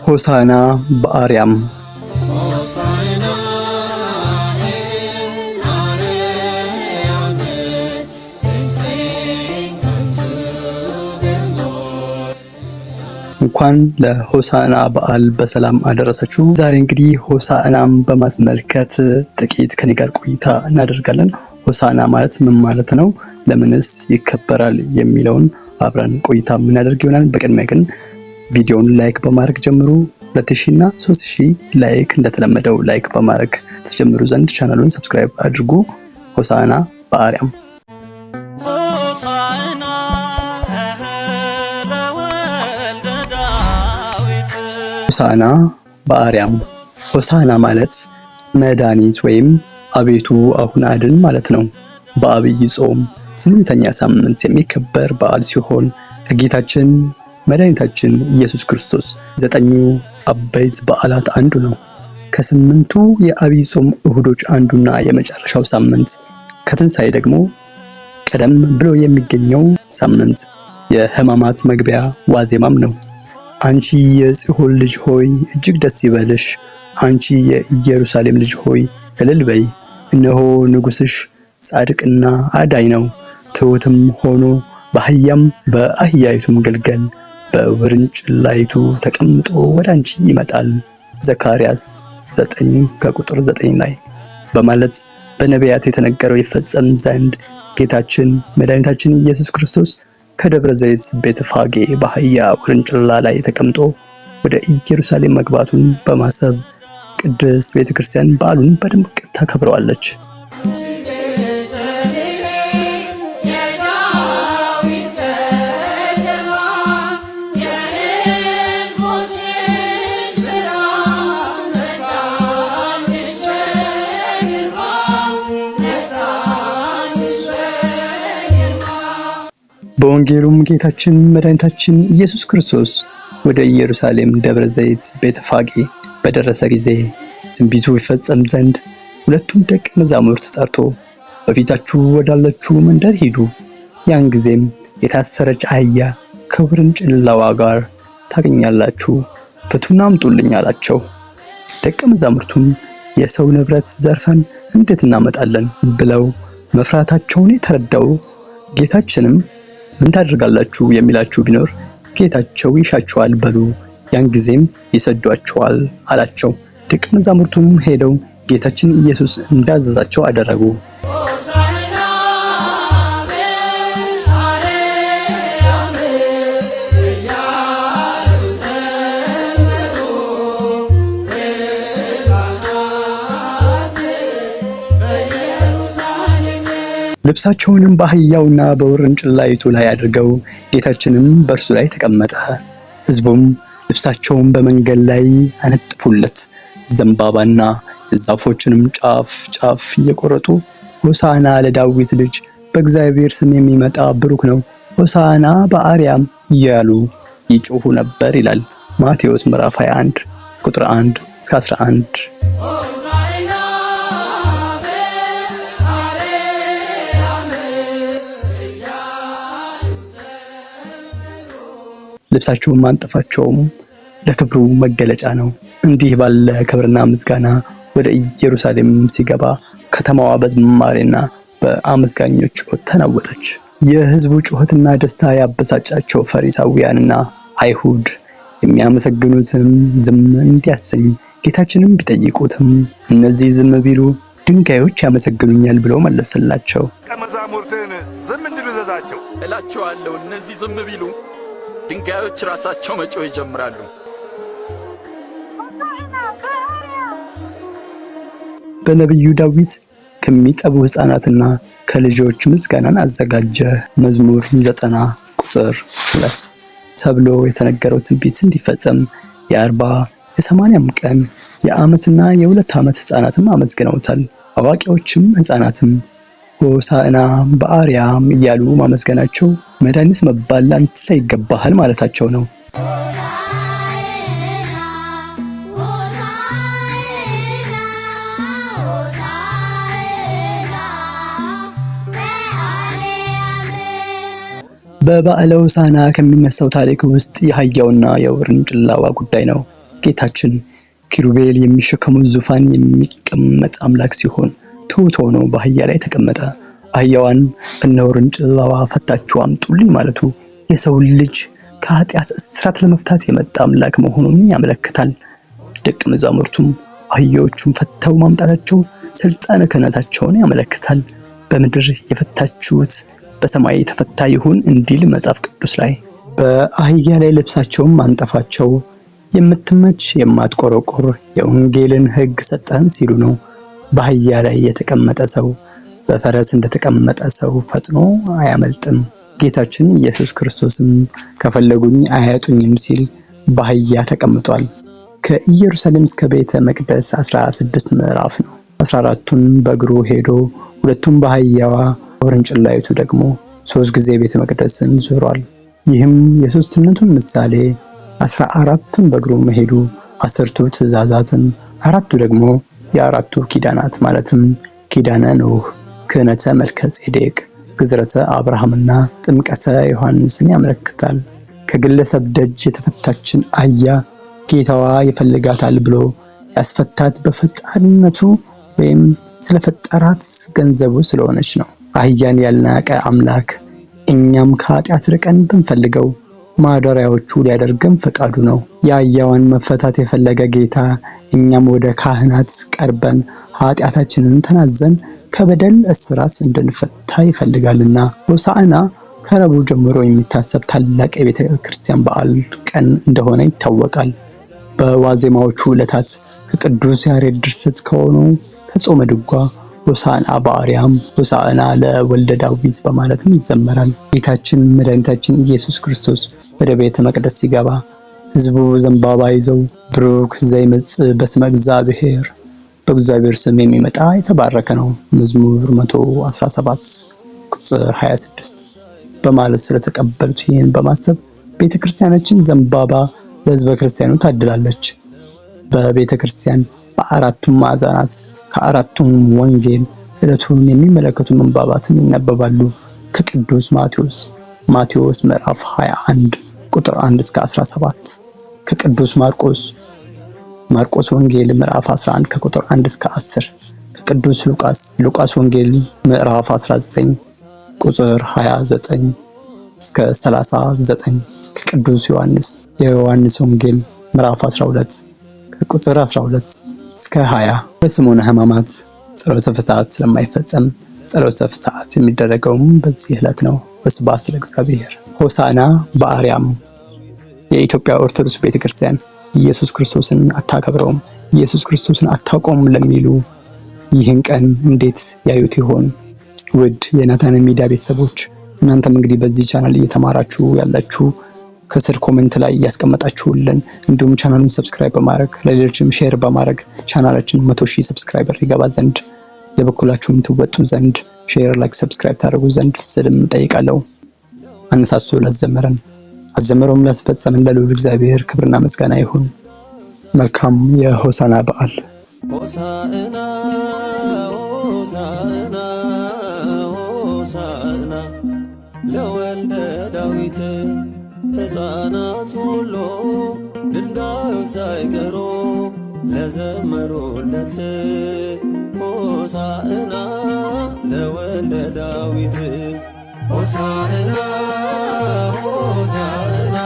ሆሳዕና በአርያም እንኳን ለሆሳዕና በዓል በሰላም አደረሳችሁ። ዛሬ እንግዲህ ሆሳዕናን በማስመልከት ጥቂት ከኔ ጋር ቆይታ እናደርጋለን። ሆሳዕና ማለት ምን ማለት ነው? ለምንስ ይከበራል? የሚለውን አብረን ቆይታ የምናደርግ ይሆናል። በቅድሚያ ግን ቪዲዮውን ላይክ በማድረግ ጀምሩ። 2000 እና 3000 ላይክ እንደተለመደው ላይክ በማድረግ ተጀምሩ ዘንድ ቻናሉን ሰብስክራይብ አድርጉ። ሆሳዕና በአርያም ሆሳዕና በአርያም ሆሳዕና ማለት መድኃኒት ወይም አቤቱ አሁን አድን ማለት ነው። በአብይ ጾም 8ኛ ሳምንት የሚከበር በዓል ሲሆን ከጌታችን መድኃኒታችን ኢየሱስ ክርስቶስ 9 አበይት በዓላት አንዱ ነው። ከ8ቱ የአብይ ጾም እሁዶች አንዱና የመጨረሻው ሳምንት፣ ከትንሣኤ ደግሞ ቀደም ብሎ የሚገኘው ሳምንት የሕማማት መግቢያ ዋዜማም ነው። አንቺ የጽዮን ልጅ ሆይ እጅግ ደስ ይበልሽ፣ አንቺ የኢየሩሳሌም ልጅ ሆይ እልል በይ። እነሆ ንጉሥሽ ጻድቅና አዳኝ ነው፣ ትሑትም ሆኖ በአህያም በአህያይቱም ግልገል በውርንጭላይቱ ተቀምጦ ወደ አንቺ ይመጣል። ዘካርያስ 9:9 ላይ በማለት በነቢያት የተነገረው ይፈጸም ዘንድ ጌታችን መድኃኒታችን ኢየሱስ ክርስቶስ ከደብረ ዘይት ቤተፋጌ በአህያ ውርንጭላ ላይ ተቀምጦ ወደ ኢየሩሳሌም መግባቱን በማሰብ ቅድስት ቤተክርስቲያን በዓሉን በድምቅ ታከብረዋለች። በወንጌሉም ጌታችን መድኃኒታችን ኢየሱስ ክርስቶስ ወደ ኢየሩሳሌም ደብረ ዘይት ቤተፋጌ በደረሰ ጊዜ ትንቢቱ ይፈጸም ዘንድ ሁለቱም ደቀ መዛሙርት ጠርቶ በፊታችሁ ወዳለችው መንደር ሂዱ፣ ያን ጊዜም የታሰረች አህያ ከውርንጭላዋ ጋር ታገኛላችሁ፣ ፍቱና አምጡልኝ አላቸው። ደቀ መዛሙርቱም የሰው ንብረት ዘርፈን እንዴት እናመጣለን ብለው መፍራታቸውን የተረዳው ጌታችንም ምን ታደርጋላችሁ የሚላችሁ ቢኖር ጌታቸው ይሻቸዋል በሉ፣ ያን ጊዜም ይሰዷቸዋል አላቸው። ደቀ መዛሙርቱም ሄደው ጌታችን ኢየሱስ እንዳዘዛቸው አደረጉ። ልብሳቸውንም በአህያውና በውርንጭላይቱ ላይ አድርገው ጌታችንም በእርሱ ላይ ተቀመጠ። ሕዝቡም ልብሳቸውን በመንገድ ላይ አነጥፉለት፣ ዘንባባና የዛፎችንም ጫፍ እየቆረጡ ሆሳዕና ለዳዊት ልጅ በእግዚአብሔር ስም የሚመጣ ብሩክ ነው፣ ሆሳዕና በአርያም እያሉ ይጮሁ ነበር ይላል ማቴዎስ ምዕራፍ 21 ቁጥር 1 እስከ 11። ልብሳቸውን ማንጠፋቸውም ለክብሩ መገለጫ ነው። እንዲህ ባለ ክብርና ምስጋና ወደ ኢየሩሳሌም ሲገባ ከተማዋ በዝማሬና በአመስጋኞች ተናወጠች። የሕዝቡ ጩኸትና ደስታ ያበሳጫቸው ፈሪሳውያንና አይሁድ የሚያመሰግኑትንም ዝም እንዲያሰኝ ጌታችንም ቢጠይቁትም እነዚህ ዝም ቢሉ ድንጋዮች ያመሰግኑኛል ብሎ መለሰላቸው። ከመዛሙርትን ዝም እንዲሉ ዘዛቸው እላቸዋለሁ፣ እነዚህ ዝም ቢሉ ድንጋዮች ራሳቸው መጮህ ይጀምራሉ። በነቢዩ ዳዊት ከሚጠቡ ሕፃናትና ከልጆች ምስጋናን አዘጋጀ። መዝሙር 90 ቁጥር 2 ተብሎ የተነገረው ትንቢት እንዲፈጸም የ40 የ80 ቀን የዓመትና የ2 ዓመት ሕፃናትም አመስግነውታል። አዋቂዎችም ሕፃናትም ሆሳዕና በአርያም እያሉ ማመስገናቸው መድኃኒት መባል ላንተ ይገባሃል ማለታቸው ነው። በበዓለ ሆሳዕና ከሚነሳው ታሪክ ውስጥ የአህያውና የውርንጭላዋ ጉዳይ ነው። ጌታችን ኪሩቤል የሚሸከሙት ዙፋን የሚቀመጥ አምላክ ሲሆን ትሑት ሆኖ በአህያ ላይ ተቀመጠ። አህያዋን እነሆ ውርንጭላዋ ፈታችሁ አምጡልኝ ማለቱ የሰው ልጅ ከኃጢአት እስራት ለመፍታት የመጣ አምላክ መሆኑን ያመለክታል። ደቀ መዛሙርቱም አህያዎቹን ፈተው ማምጣታቸው ስልጣነ ክህነታቸውን ያመለክታል። በምድር የፈታችሁት በሰማይ የተፈታ ይሁን እንዲል መጽሐፍ ቅዱስ ላይ በአህያ ላይ ልብሳቸውን ማንጠፋቸው የምትመች የማትቆረቆር የወንጌልን ሕግ ሰጠን ሲሉ ነው። በአህያ ላይ የተቀመጠ ሰው በፈረስ እንደተቀመጠ ሰው ፈጥኖ አያመልጥም። ጌታችን ኢየሱስ ክርስቶስም ከፈለጉኝ አያጡኝም ሲል በአህያ ተቀምጧል። ከኢየሩሳሌም እስከ ቤተ መቅደስ 16 ምዕራፍ ነው። 14ቱን በእግሩ ሄዶ 2ቱን በአህያዋ ውርንጭላይቱ ደግሞ 3 ጊዜ ቤተ መቅደስን ዞሯል። ይህም የሶስትነቱን ምሳሌ 14ቱን በእግሩ መሄዱ 10ቱ ትእዛዛትን 4ቱ ደግሞ የአራቱ ኪዳናት ማለትም ኪዳነ ኖህ፣ ክህነተ መልከ ጼዴቅ፣ ግዝረተ አብርሃምና ጥምቀተ ዮሐንስን ያመለክታል። ከግለሰብ ደጅ የተፈታችን አህያ ጌታዋ ይፈልጋታል ብሎ ያስፈታት በፈጣሪነቱ ወይም ስለፈጠራት ገንዘቡ ስለሆነች ነው። አህያን ያልናቀ አምላክ እኛም ከኃጢአት ርቀን ብንፈልገው ማደሪያዎቹ ሊያደርገን ፈቃዱ ነው። የአህያዋን መፈታት የፈለገ ጌታ እኛም ወደ ካህናት ቀርበን ኃጢአታችንን ተናዘን ከበደል እስራት እንድንፈታ ይፈልጋልና። ሆሳዕና ከረቡዕ ጀምሮ የሚታሰብ ታላቅ የቤተ ክርስቲያን በዓል ቀን እንደሆነ ይታወቃል። በዋዜማዎቹ ዕለታት ከቅዱስ ያሬድ ድርሰት ከሆኑ ከጾመ ድጓ ሆሳዕና በአርያም፣ ሆሳዕና ለወልደ ዳዊት በማለትም ይዘመራል። ጌታችን መድኃኒታችን ኢየሱስ ክርስቶስ ወደ ቤተ መቅደስ ሲገባ ሕዝቡ ዘንባባ ይዘው ብሩክ ዘይመጽእ በስመ እግዚአብሔር፣ በእግዚአብሔር ስም የሚመጣ የተባረከ ነው መዝሙር 117 ቁጥር 26 በማለት ስለተቀበሉት ይህን በማሰብ ቤተክርስቲያናችን ዘንባባ ለሕዝበ ክርስቲያኑ ታድላለች። በቤተክርስቲያን በአራቱም ማዕዘናት ከአራቱም ወንጌል ዕለቱን የሚመለከቱ ምንባባትም ይነበባሉ። ከቅዱስ ማቴዎስ ምዕራፍ 21 ቁጥር 1 እስከ 17፣ ከቅዱስ ማርቆስ ወንጌል ምዕራፍ 11 ከቁጥር 1 እስከ 10፣ ከቅዱስ ሉቃስ ወንጌል ምዕራፍ 19 ቁጥር 29 እስከ 39፣ ከቅዱስ የዮሐንስ ወንጌል ምዕራፍ 12 ከቁጥር 12 እስከ 20። በሰሙነ ሕማማት ጸሎተ ፍትሐት ስለማይፈጸም ጸሎተ ፍትሐት የሚደረገውም በዚህ ዕለት ነው። ወስብሐት ለእግዚአብሔር። ሆሳዕና በአርያም። የኢትዮጵያ ኦርቶዶክስ ቤተክርስቲያን ኢየሱስ ክርስቶስን አታከብረውም፣ ኢየሱስ ክርስቶስን አታውቀውም ለሚሉ ይህን ቀን እንዴት ያዩት ይሆን? ውድ የናታን ሚዲያ ቤተሰቦች እናንተም እንግዲህ በዚህ ቻናል እየተማራችሁ ያላችሁ ከስር ኮሜንት ላይ ያስቀመጣችሁልን እንዲሁም ቻናሉን ሰብስክራይብ በማድረግ ለሌሎችም ሼር በማድረግ ቻናላችን 100,000 ሰብስክራይበር ይገባ ዘንድ የበኩላችሁን ትወጡ ዘንድ ሼር፣ ላይክ፣ ሰብስክራይብ ታደርጉ ዘንድ ስልም ጠይቃለሁ። አነሳስቶ ላዘመረን አዘመረውም ላስፈጸመን ለልዑል እግዚአብሔር ክብርና ምስጋና ይሁን። መልካም የሆሳዕና በዓል። ሆሳዕና ሆሳዕና ሆሳዕና ለወልደ ዳዊት ሕፃናት ሁሉ ድንጋዮች ሳይቀሩ ለዘመሩለት ሆሳዕና ለወልደ ዳዊት ሆሳዕና ሆሳዕና